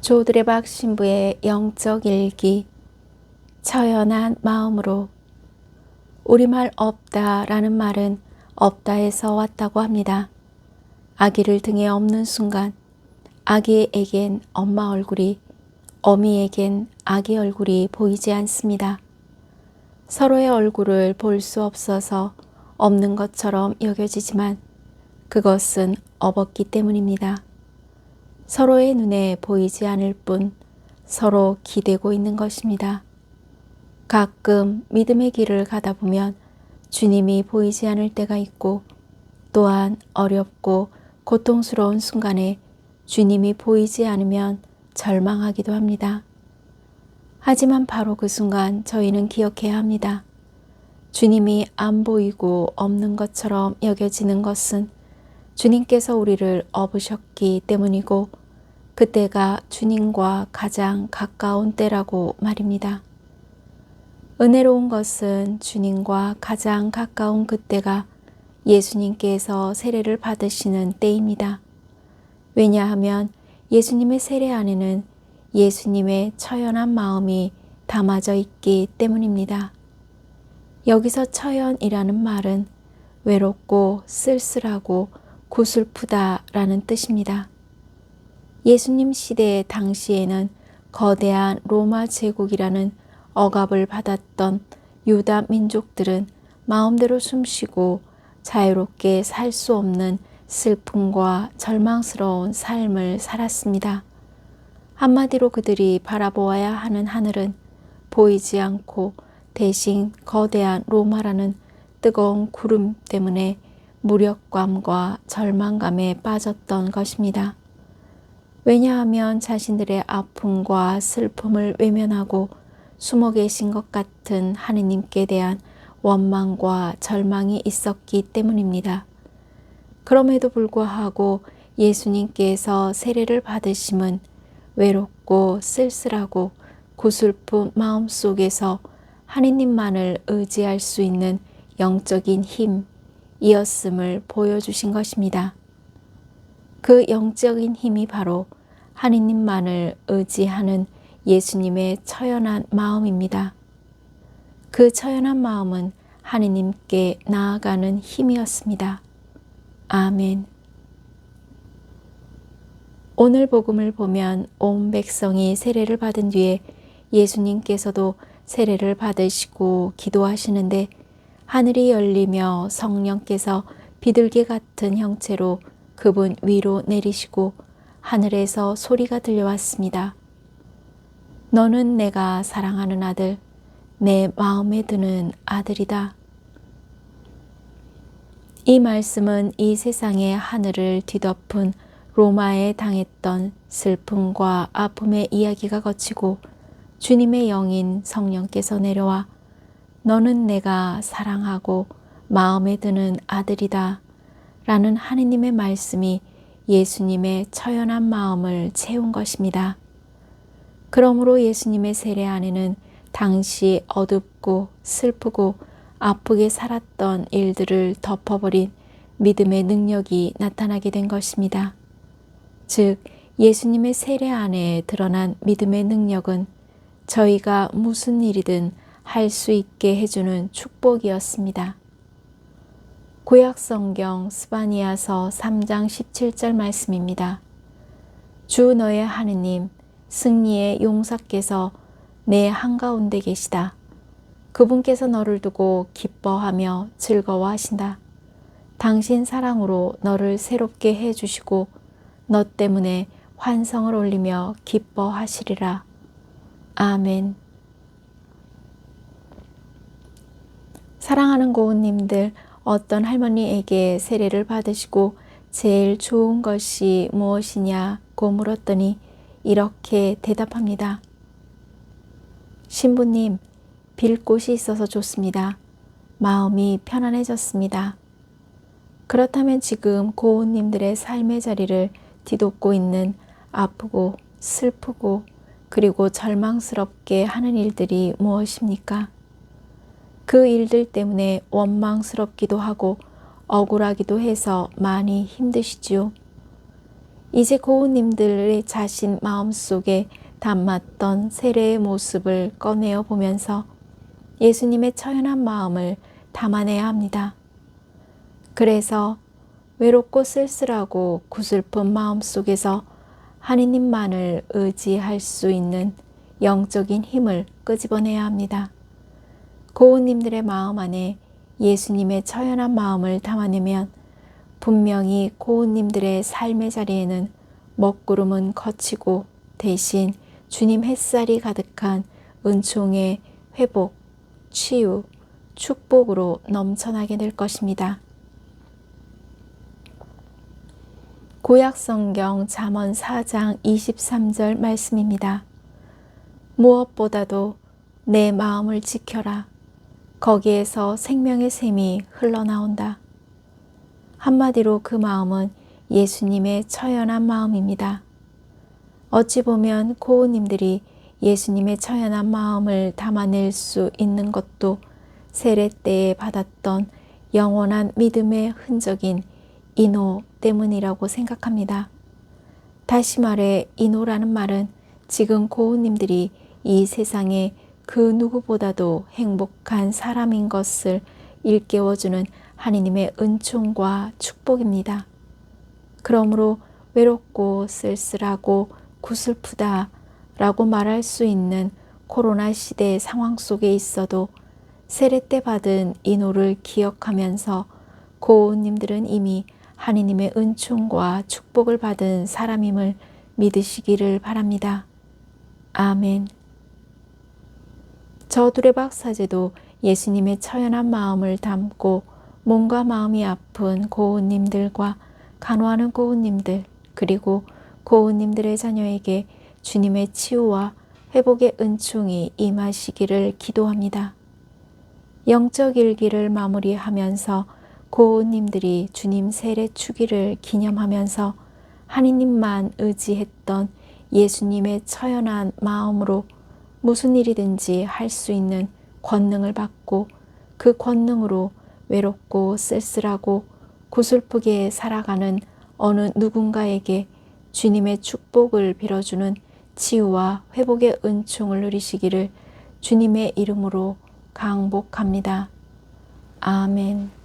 조드레박 신부의 영적 일기. 처연한 마음으로. 우리말 없다라는 말은 없다에서 왔다고 합니다. 아기를 등에 업는 순간 아기에겐 엄마 얼굴이, 어미에겐 아기 얼굴이 보이지 않습니다. 서로의 얼굴을 볼 수 없어서 없는 것처럼 여겨지지만 그것은 업었기 때문입니다. 서로의 눈에 보이지 않을 뿐 서로 기대고 있는 것입니다. 가끔 믿음의 길을 가다 보면 주님이 보이지 않을 때가 있고, 또한 어렵고 고통스러운 순간에 주님이 보이지 않으면 절망하기도 합니다. 하지만 바로 그 순간 저희는 기억해야 합니다. 주님이 안 보이고 없는 것처럼 여겨지는 것은 주님께서 우리를 업으셨기 때문이고, 그때가 주님과 가장 가까운 때라고 말입니다. 은혜로운 것은 주님과 가장 가까운 그때가 예수님께서 세례를 받으시는 때입니다. 왜냐하면 예수님의 세례 안에는 예수님의 처연한 마음이 담아져 있기 때문입니다. 여기서 처연이라는 말은 외롭고 쓸쓸하고 구슬프다라는 뜻입니다. 예수님 시대 당시에는 거대한 로마 제국이라는 억압을 받았던 유다 민족들은 마음대로 숨쉬고 자유롭게 살 수 없는 슬픔과 절망스러운 삶을 살았습니다. 한마디로 그들이 바라보아야 하는 하늘은 보이지 않고 대신 거대한 로마라는 뜨거운 구름 때문에 무력감과 절망감에 빠졌던 것입니다. 왜냐하면 자신들의 아픔과 슬픔을 외면하고 숨어 계신 것 같은 하느님께 대한 원망과 절망이 있었기 때문입니다. 그럼에도 불구하고 예수님께서 세례를 받으심은 외롭고 쓸쓸하고 구슬픈 마음 속에서 하느님만을 의지할 수 있는 영적인 힘이었음을 보여주신 것입니다. 그 영적인 힘이 바로 하느님만을 의지하는 예수님의 처연한 마음입니다. 그 처연한 마음은 하느님께 나아가는 힘이었습니다. 아멘. 오늘 복음을 보면 온 백성이 세례를 받은 뒤에 예수님께서도 세례를 받으시고 기도하시는데, 하늘이 열리며 성령께서 비둘기 같은 형체로 그분 위로 내리시고 하늘에서 소리가 들려왔습니다. 너는 내가 사랑하는 아들, 내 마음에 드는 아들이다. 이 말씀은 이 세상의 하늘을 뒤덮은 로마에 당했던 슬픔과 아픔의 이야기가 거치고 주님의 영인 성령께서 내려와 너는 내가 사랑하고 마음에 드는 아들이다 라는 하느님의 말씀이 예수님의 처연한 마음을 채운 것입니다. 그러므로 예수님의 세례 안에는 당시 어둡고 슬프고 아프게 살았던 일들을 덮어버린 믿음의 능력이 나타나게 된 것입니다. 즉, 예수님의 세례 안에 드러난 믿음의 능력은 저희가 무슨 일이든 할 수 있게 해주는 축복이었습니다. 구약성경 스바니아서 3장 17절 말씀입니다. 주 너의 하느님 승리의 용사께서 내 한가운데 계시다. 그분께서 너를 두고 기뻐하며 즐거워하신다. 당신 사랑으로 너를 새롭게 해주시고 너 때문에 환성을 올리며 기뻐하시리라. 아멘. 사랑하는 고운님들, 어떤 할머니에게 세례를 받으시고 제일 좋은 것이 무엇이냐고 물었더니 이렇게 대답합니다. 신부님, 빌 곳이 있어서 좋습니다. 마음이 편안해졌습니다. 그렇다면 지금 고운님들의 삶의 자리를 뒤덮고 있는 아프고 슬프고 그리고 절망스럽게 하는 일들이 무엇입니까? 그 일들 때문에 원망스럽기도 하고 억울하기도 해서 많이 힘드시지요. 이제 고은님들의 자신 마음속에 담았던 세례의 모습을 꺼내어 보면서 예수님의 처연한 마음을 담아내야 합니다. 그래서 외롭고 쓸쓸하고 구슬픈 마음 속에서 하느님만을 의지할 수 있는 영적인 힘을 끄집어내야 합니다. 고은님들의 마음 안에 예수님의 처연한 마음을 담아내면 분명히 고은님들의 삶의 자리에는 먹구름은 거치고 대신 주님 햇살이 가득한 은총의 회복, 치유, 축복으로 넘쳐나게 될 것입니다. 구약성경 잠언 4장 23절 말씀입니다. 무엇보다도 내 마음을 지켜라. 거기에서 생명의 샘이 흘러나온다. 한마디로 그 마음은 예수님의 처연한 마음입니다. 어찌 보면 고은님들이 예수님의 처연한 마음을 담아낼 수 있는 것도 세례 때에 받았던 영원한 믿음의 흔적인 인호 때문이라고 생각합니다. 다시 말해 인호라는 말은 지금 고은님들이 이 세상에 그 누구보다도 행복한 사람인 것을 일깨워주는 하느님의 은총과 축복입니다. 그러므로 외롭고 쓸쓸하고 구슬프다 라고 말할 수 있는 코로나 시대의 상황 속에 있어도 세례 때 받은 인호를 기억하면서 고은님들은 이미 하느님의 은총과 축복을 받은 사람임을 믿으시기를 바랍니다. 아멘. 저두레박 사제도 예수님의 처연한 마음을 담고 몸과 마음이 아픈 고은님들과 간호하는 고은님들 그리고 고은님들의 자녀에게 주님의 치유와 회복의 은총이 임하시기를 기도합니다. 영적 일기를 마무리하면서 고은님들이 주님 세례 주기를 기념하면서 하느님만 의지했던 예수님의 처연한 마음으로 무슨 일이든지 할 수 있는 권능을 받고 그 권능으로 외롭고 쓸쓸하고 구슬프게 살아가는 어느 누군가에게 주님의 축복을 빌어주는 치유와 회복의 은총을 누리시기를 주님의 이름으로 강복합니다. 아멘.